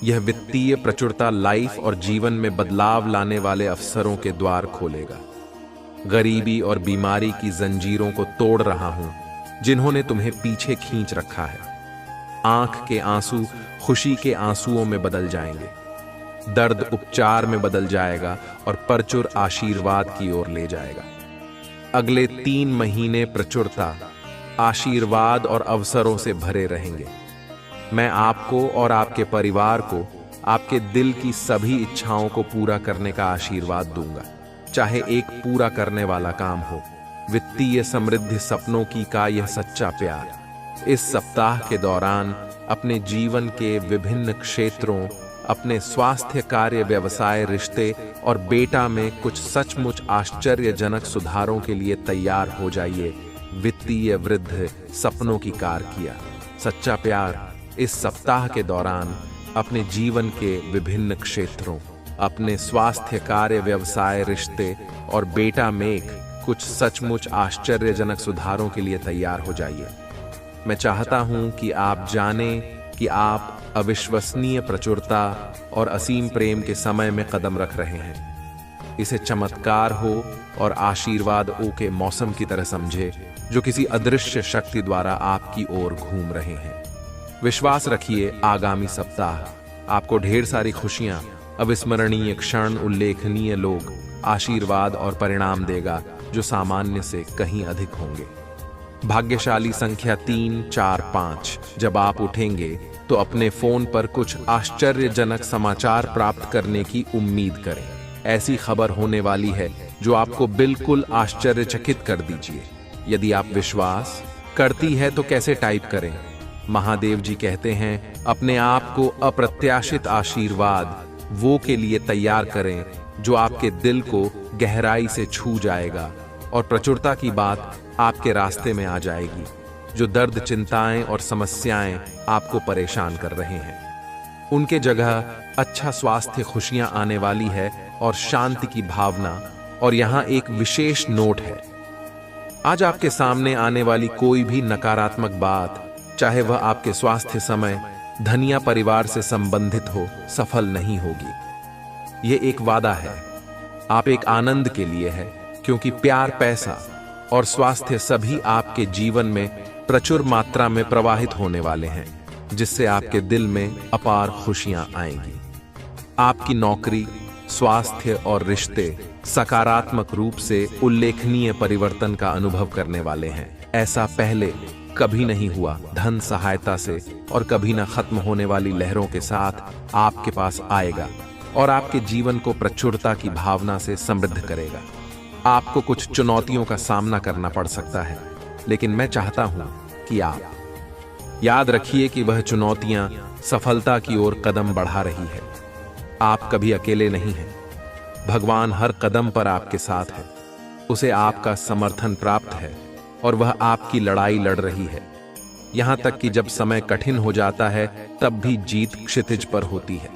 यह वित्तीय प्रचुरता, लाइफ और जीवन में बदलाव लाने वाले अवसरों के द्वार खोलेगा। गरीबी और बीमारी की जंजीरों को तोड़ रहा हूं जिन्होंने तुम्हें पीछे खींच रखा है। आंख के आंसू खुशी के आंसुओं में बदल जाएंगे। दर्द उपचार में बदल जाएगा और प्रचुर आशीर्वाद की ओर ले जाएगा। अगले 3 महीने प्रचुरता, आशीर्वाद और अवसरों से भरे रहेंगे। मैं आपको और आपके परिवार को आपके दिल की सभी इच्छाओं को पूरा करने का आशीर्वाद दूंगा, चाहे एक पूरा करने वाला काम हो, वित्तीय समृद्धि, सपनों की का यह सच्चा प्यार। इस सप्ताह के दौरान अपने जीवन के विभिन्न क्षेत्रों, अपने स्वास्थ्य, कार्य, व्यवसाय, रिश्ते और बेटा में कुछ सचमुच आश्चर्यजनक सुधारों के लिए तैयार हो जाइए। वित्तीय वृद्धि, सपनों की कार किया सच्चा प्यार। इस सप्ताह के दौरान अपने जीवन के विभिन्न क्षेत्रों, अपने स्वास्थ्य, कार्य, व्यवसाय, रिश्ते और बेटा में कुछ सचमुच आश्चर्यजनक सुधारों के लिए तैयार हो जाइए। मैं चाहता हूं कि आप जानें कि आप अविश्वसनीय प्रचुरता और असीम प्रेम के समय में कदम रख रहे हैं। इसे चमत्कार हो और आशीर्वाद के मौसम की तरह समझे, जो किसी अदृश्य शक्ति द्वारा आपकी ओर घूम रहे हैं। विश्वास रखिए, आगामी सप्ताह आपको ढेर सारी खुशियां, अविस्मरणीय क्षण, उल्लेखनीय लोग, आशीर्वाद और परिणाम देगा जो सामान्य से कहीं अधिक होंगे। भाग्यशाली संख्या 3, 4, 5। जब आप उठेंगे तो अपने फोन पर कुछ आश्चर्यजनक समाचार प्राप्त करने की उम्मीद करें। ऐसी खबर होने वाली है जो आपको बिल्कुल आश्चर्यचकित कर दीजिए। यदि आप विश्वास करती है तो कैसे टाइप करें। महादेव जी कहते हैं, अपने आप को अप्रत्याशित आशीर्वाद वो के लिए तैयार करें जो आपके दिल को गहराई से छू जाएगा और प्रचुरता की बात आपके रास्ते में आ जाएगी। जो दर्द, चिंताएं और समस्याएं आपको परेशान कर रहे हैं, उनके जगह अच्छा स्वास्थ्य, खुशियां आने वाली है और शांति की भावना। और यहां एक विशेष नोट है, आज आपके सामने आने वाली कोई भी नकारात्मक बात, चाहे वह आपके स्वास्थ्य, समय, धनिया, परिवार से संबंधित हो, सफल नहीं होगी। ये एक वादा है, आप एक आनंद के लिए है, क्योंकि प्यार, पैसा और स्वास्थ्य सभी आपके जीवन में प्रचुर मात्रा में प्रवाहित होने वाले हैं, जिससे आपके दिल में अपार खुशियां आएंगी। आपकी नौकरी, स्वास्थ्य और रिश्ते सकारात्मक रूप से उल्लेखनीय परिवर्तन का अनुभव करने वाले हैं। ऐसा पहले कभी नहीं हुआ। धन सहायता से और कभी न खत्म होने वाली लहरों के साथ आपके पास आएगा और आपके जीवन को प्रचुरता की भावना से समृद्ध करेगा। आपको कुछ चुनौतियों का सामना करना पड़ सकता है, लेकिन मैं चाहता हूं कि आप याद रखिए कि वह चुनौतियां सफलता की ओर कदम बढ़ा रही है। आप कभी अकेले नहीं हैं। भगवान हर कदम पर आपके साथ है। उसे आपका समर्थन प्राप्त है और वह आपकी लड़ाई लड़ रही है। यहां तक कि जब समय कठिन हो जाता है, तब भी जीत क्षितिज पर होती है।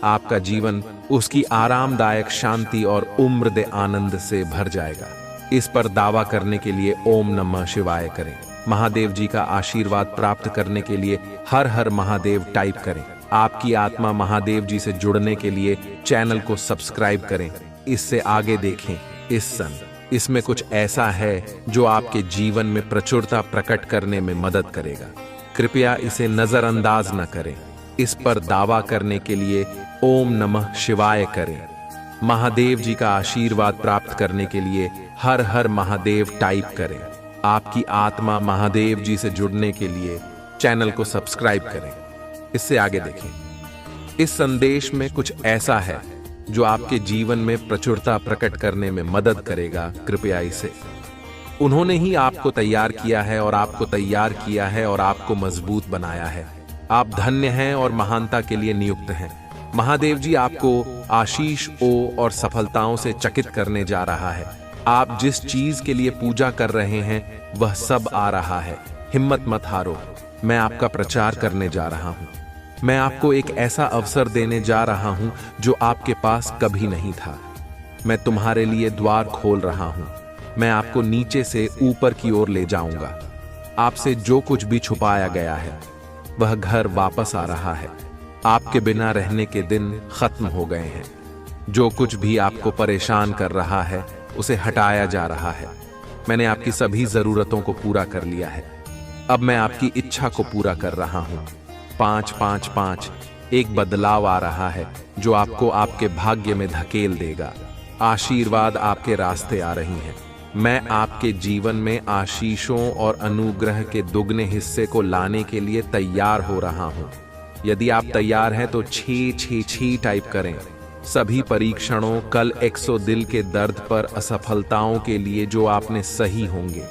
आपका जीवन उसकी आरामदायक शांति और उम्र आनंद से भर जाएगा। इस पर दावा करने के लिए ओम नमः शिवाय करें। महादेव जी का आशीर्वाद प्राप्त करने के लिए हर हर महादेव टाइप करें। आपकी आत्मा महादेव जी से जुड़ने के लिए चैनल को सब्सक्राइब करें। इससे आगे देखें। इसमें कुछ ऐसा है जो आपके जीवन में प्रचुरता प्रकट करने में मदद करेगा। कृपया इसे नजरअंदाज न करें। इस पर दावा करने के लिए ओम नमः शिवाय करें। महादेव जी का आशीर्वाद प्राप्त करने के लिए हर हर महादेव टाइप करें। आपकी आत्मा महादेव जी से जुड़ने के लिए चैनल को सब्सक्राइब करें। इससे आगे देखें। इस संदेश में कुछ ऐसा है जो आपके जीवन में प्रचुरता प्रकट करने में मदद करेगा। कृपया इसे। उन्होंने ही आपको तैयार किया है और आपको तैयार किया है और आपको मजबूत बनाया है। आप धन्य हैं और महानता के लिए नियुक्त हैं। महादेव जी आपको आशीष और सफलताओं से चकित करने जा रहा है। आप जिस चीज के लिए पूजा कर रहे हैं वह सब आ रहा है। हिम्मत मत हारो। मैं आपका प्रचार करने जा रहा हूं। मैं आपको एक ऐसा अवसर देने जा रहा हूं जो आपके पास कभी नहीं था। मैं तुम्हारे लिए द्वार खोल रहा हूं। मैं आपको नीचे से ऊपर की ओर ले जाऊंगा। आपसे जो कुछ भी छुपाया गया है वह घर वापस आ रहा है। आपके बिना रहने के दिन खत्म हो गए हैं। जो कुछ भी आपको परेशान कर रहा है उसे हटाया जा रहा है। मैंने आपकी सभी जरूरतों को पूरा कर लिया है। अब मैं आपकी इच्छा को पूरा कर रहा हूं। 5 5 5 एक बदलाव आ रहा है जो आपको आपके भाग्य में धकेल देगा। आशीर्वाद आपके रास्ते आ रही हैं। मैं आपके जीवन में आशीषों और अनुग्रह के दुगने हिस्से को लाने के लिए तैयार हो रहा हूं। यदि आप तैयार हैं तो 666 टाइप करें। सभी परीक्षणों, कल 100 दिल के दर्द पर असफलताओं के लिए जो आपने सही होंगे।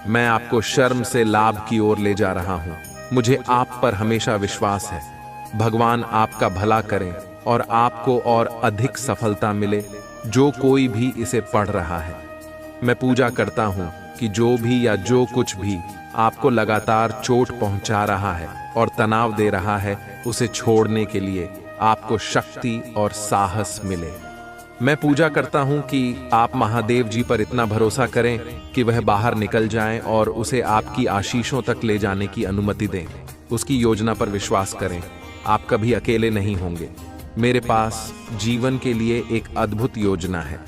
मैं आपको शर्म से लाभ की ओर ले जा रहा हूं। मुझे आप पर हमेशा विश्वास है। भगवान आपका भला करें और आपको और अधिक सफलता मिले, जो कोई भी इसे पढ़ रहा है। मैं पूजा करता हूं कि जो भी या जो कुछ भी आपको लगातार चोट पहुंचा रहा है और तनाव दे रहा है, उसे छोड़ने के लिए आपको शक्ति और साहस मिले। मैं पूजा करता हूं कि आप महादेव जी पर इतना भरोसा करें कि वह बाहर निकल जाएं और उसे आपकी आशीषों तक ले जाने की अनुमति दें। उसकी योजना पर विश्वास करें। आप कभी अकेले नहीं होंगे। मेरे पास जीवन के लिए एक अद्भुत योजना है।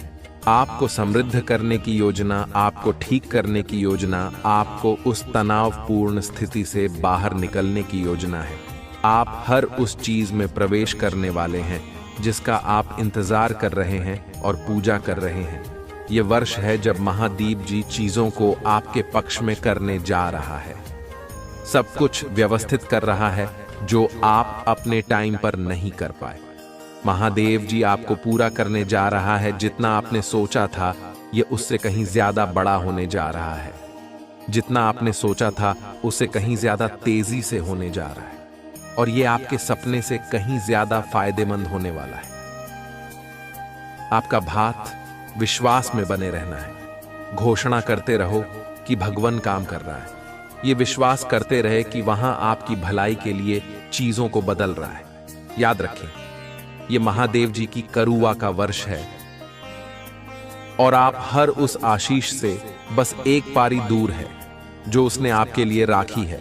आपको समृद्ध करने की योजना, आपको ठीक करने की योजना, आपको उस तनावपूर्ण स्थिति से बाहर निकलने की योजना है। आप हर उस चीज में प्रवेश करने वाले हैं जिसका आप इंतजार कर रहे हैं और पूजा कर रहे हैं। ये वर्ष है जब महादेव जी चीजों को आपके पक्ष में करने जा रहा है। सब कुछ व्यवस्थित कर रहा है जो आप अपने टाइम पर नहीं कर पाए। महादेव जी आपको पूरा करने जा रहा है। जितना आपने सोचा था, ये उससे कहीं ज्यादा बड़ा होने जा रहा है। जितना आपने सोचा था, उससे कहीं ज्यादा तेजी से होने जा रहा है और ये आपके सपने से कहीं ज्यादा फायदेमंद होने वाला है। आपका भात विश्वास में बने रहना है। घोषणा करते रहो कि भगवान काम कर रहा है। ये विश्वास करते रहे कि वहां आपकी भलाई के लिए चीजों को बदल रहा है। याद रखें, ये महादेव जी की करुआ का वर्ष है और आप हर उस आशीष से बस एक पारी दूर है जो उसने आपके लिए राखी है।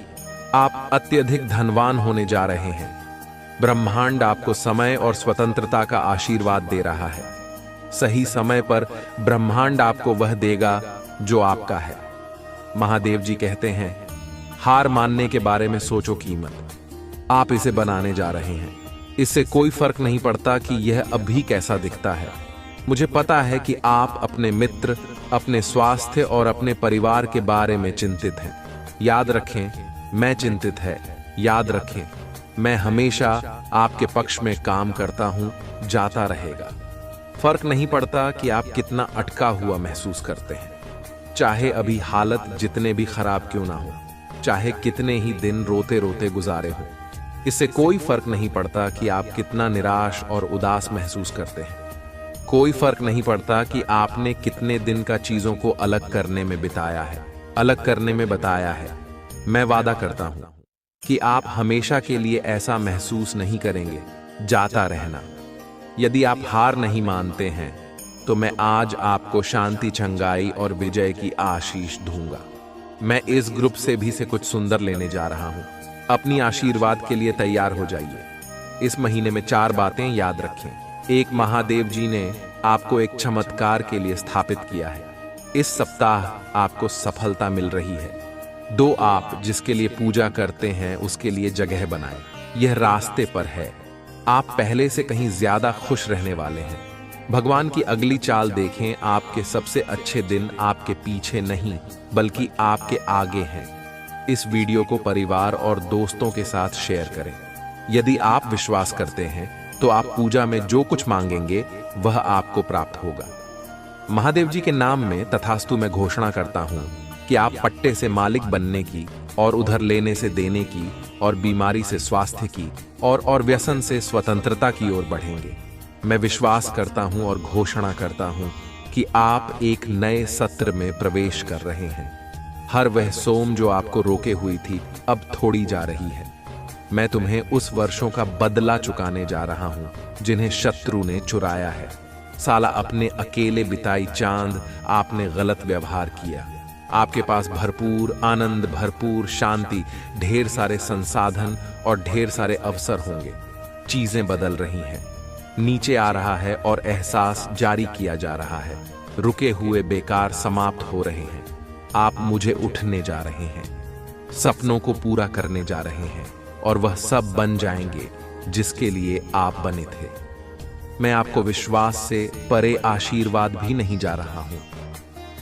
आप अत्यधिक धनवान होने जा रहे हैं। ब्रह्मांड आपको समय और स्वतंत्रता का आशीर्वाद दे रहा है। सही समय पर ब्रह्मांड आपको वह देगा जो आपका है। महादेव जी कहते हैं, हार मानने के बारे में सोचो कीमत। आप इसे बनाने जा रहे हैं। इससे कोई फर्क नहीं पड़ता कि यह अभी कैसा दिखता है। मुझे पता है कि आप अपने मित्र, अपने स्वास्थ्य और अपने परिवार के बारे में चिंतित हैं। याद रखें, मैं चिंतित है। याद रखें, मैं हमेशा आपके पक्ष में काम करता हूं, जाता रहेगा। फर्क नहीं पड़ता कि आप कितना अटका हुआ महसूस करते हैं। चाहे अभी हालत जितने भी खराब क्यों ना हो, चाहे कितने ही दिन रोते रोते गुजारे हो, इससे कोई फर्क नहीं पड़ता कि आप कितना निराश और उदास महसूस करते हैं। कोई फर्क नहीं पड़ता कि आपने कितने दिन का चीजों को अलग करने में बिताया है, अलग करने में बताया है। मैं वादा करता हूं कि आप हमेशा के लिए ऐसा महसूस नहीं करेंगे। जाता रहना। यदि आप हार नहीं मानते हैं तो मैं आज आपको शांति, चंगाई और विजय की आशीष दूंगा। मैं इस ग्रुप से भी से कुछ सुंदर लेने जा रहा हूं। अपनी आशीर्वाद के लिए तैयार हो जाइए। इस महीने में 4 बातें याद रखें। 1, महादेव जी ने आपको एक चमत्कार के लिए स्थापित किया है। इस सप्ताह आपको सफलता मिल रही है। 2, आप जिसके लिए पूजा करते हैं उसके लिए जगह बनाएं। यह रास्ते पर है। आप पहले से कहीं ज्यादा खुश रहने वाले हैं। भगवान की अगली चाल देखें। आपके सबसे अच्छे दिन आपके पीछे नहीं बल्कि आपके आगे हैं। इस वीडियो को परिवार और दोस्तों के साथ शेयर करें। यदि आप विश्वास करते हैं तो आप पूजा में जो कुछ मांगेंगे वह आपको प्राप्त होगा। महादेव जी के नाम में तथास्तु मैं घोषणा करता हूं कि आप पट्टे से मालिक बनने की और उधर लेने से देने की और बीमारी से स्वास्थ्य की और व्यसन से स्वतंत्रता की ओर बढ़ेंगे। मैं विश्वास करता हूं और घोषणा करता हूं कि आप एक नए सत्र में प्रवेश कर रहे हैं। हर वह सोम जो आपको रोके हुई थी अब थोड़ी जा रही है। मैं तुम्हें उस वर्षों का बदला चुकाने जा रहा हूं जिन्हें शत्रु ने चुराया है। साला अपने अकेले बिताई चांद आपने गलत व्यवहार किया। आपके पास भरपूर आनंद, भरपूर शांति, ढेर सारे संसाधन और ढेर सारे अवसर होंगे। चीजें बदल रही हैं। नीचे आ रहा है और एहसास जारी किया जा रहा है। रुके हुए बेकार समाप्त हो रहे हैं। आप मुझे उठने जा रहे हैं। सपनों को पूरा करने जा रहे हैं और वह सब बन जाएंगे जिसके लिए आप बने थे। मैं आपको विश्वास से परे आशीर्वाद भी नहीं जा रहा हूं।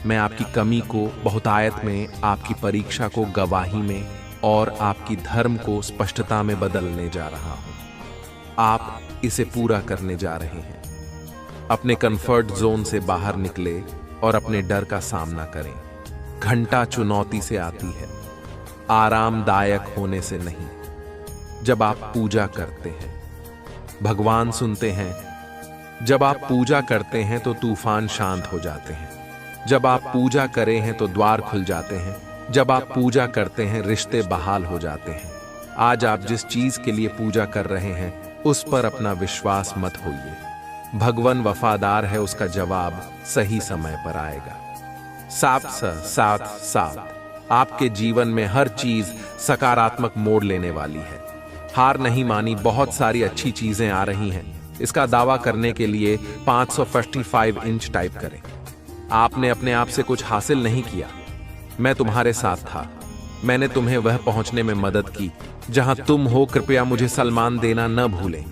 मैं आपकी कमी को बहुतायत में, आपकी परीक्षा को गवाही में, और आपकी धर्म को स्पष्टता में बदलने जा रहा हूं। आप इसे पूरा करने जा रहे हैं। अपने कंफर्ट जोन से बाहर निकले और अपने डर का सामना करें। घंटा चुनौती से आती है, आरामदायक होने से नहीं। जब आप पूजा करते हैं, भगवान सुनते हैं। जब आप पूजा करते हैं तो तूफान शांत हो जाते हैं। जब आप पूजा करें हैं तो द्वार खुल जाते हैं। जब आप पूजा करते हैं रिश्ते बहाल हो जाते हैं। आज आप जिस चीज के लिए पूजा कर रहे हैं उस पर अपना विश्वास मत होइए। भगवान वफादार है, उसका जवाब सही समय पर आएगा। साथ आपके जीवन में हर चीज सकारात्मक मोड़ लेने वाली है। हार नहीं मानी, बहुत सारी अच्छी चीजें आ रही हैं। इसका दावा करने के लिए 555 इंच टाइप करें। आपने अपने आप से कुछ हासिल नहीं किया, मैं तुम्हारे साथ था। मैंने तुम्हें वह पहुंचने में मदद की जहां तुम हो। कृपया मुझे सम्मान देना न भूलें।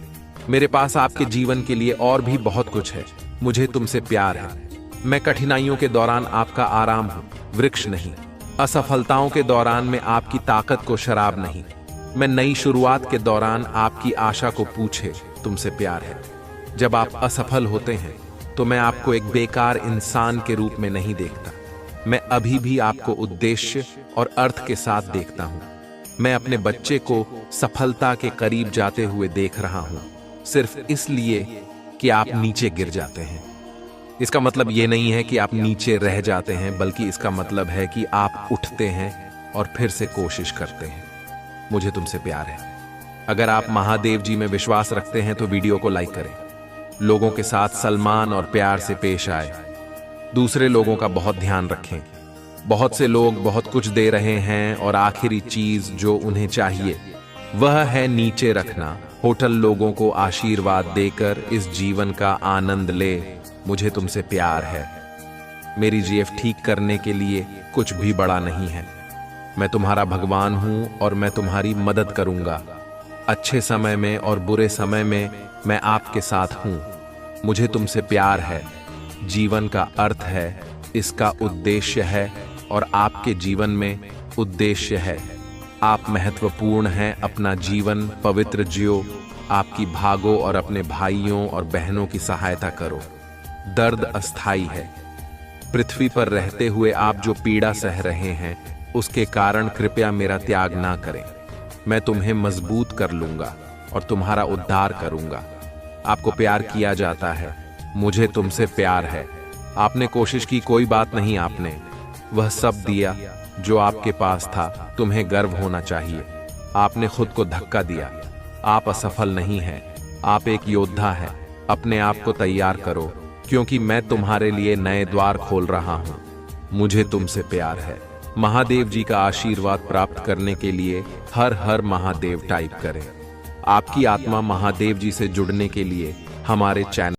मेरे पास आपके जीवन के लिए और भी बहुत कुछ है। मुझे तुमसे प्यार है। मैं कठिनाइयों के दौरान आपका आराम हूं, वृक्ष नहीं। असफलताओं के दौरान मैं आपकी ताकत को शराब नहीं। मैं नई शुरुआत के दौरान आपकी आशा को पूछे तुमसे प्यार है। जब आप असफल होते हैं तो मैं आपको एक बेकार इंसान के रूप में नहीं देखता। मैं अभी भी आपको उद्देश्य और अर्थ के साथ देखता हूं। मैं अपने बच्चे को सफलता के करीब जाते हुए देख रहा हूं, सिर्फ इसलिए कि आप नीचे गिर जाते हैं। इसका मतलब यह नहीं है कि आप नीचे रह जाते हैं, बल्कि इसका मतलब है कि आप उठते हैं और फिर से कोशिश करते हैं। मुझे तुमसे प्यार है। अगर आप महादेव जी में विश्वास रखते हैं तो वीडियो को लाइक करें। लोगों के साथ सम्मान और प्यार से पेश आए। दूसरे लोगों का बहुत ध्यान रखें। बहुत से लोग बहुत कुछ दे रहे हैं और आखिरी चीज जो उन्हें चाहिए वह है नीचे रखना। होटल लोगों को आशीर्वाद देकर इस जीवन का आनंद ले। मुझे तुमसे प्यार है। मेरी जीएफ ठीक करने के लिए कुछ भी बड़ा नहीं है। मैं तुम्हारा भगवान हूं और मैं तुम्हारी मदद करूंगा। अच्छे समय में और बुरे समय में मैं आपके साथ हूं। मुझे तुमसे प्यार है। जीवन का अर्थ है, इसका उद्देश्य है और आपके जीवन में उद्देश्य है। आप महत्वपूर्ण हैं। अपना जीवन पवित्र जियो। आपकी भागो और अपने भाइयों और बहनों की सहायता करो। दर्द अस्थाई है। पृथ्वी पर रहते हुए आप जो पीड़ा सह रहे हैं उसके कारण कृपया मेरा त्याग ना करें। मैं तुम्हें मजबूत कर लूंगा और तुम्हारा उद्धार करूंगा। आपको प्यार किया जाता है। मुझे तुमसे प्यार है। आपने कोशिश की, कोई बात नहीं। आपने वह सब दिया जो आपके पास था। तुम्हें गर्व होना चाहिए। आपने खुद को धक्का दिया। आप असफल नहीं हैं। आप एक योद्धा हैं। अपने आप को तैयार करो, क्योंकि मैं तुम्हारे लिए नए द्वार खोल रहा हूं। मुझे तुमसे प्यार है। महादेव जी का आशीर्वाद प्राप्त करने के लिए हर हर महादेव टाइप करें। आपकी आत्मा महादेव जी से जुड़ने के लिए हमारे चैनल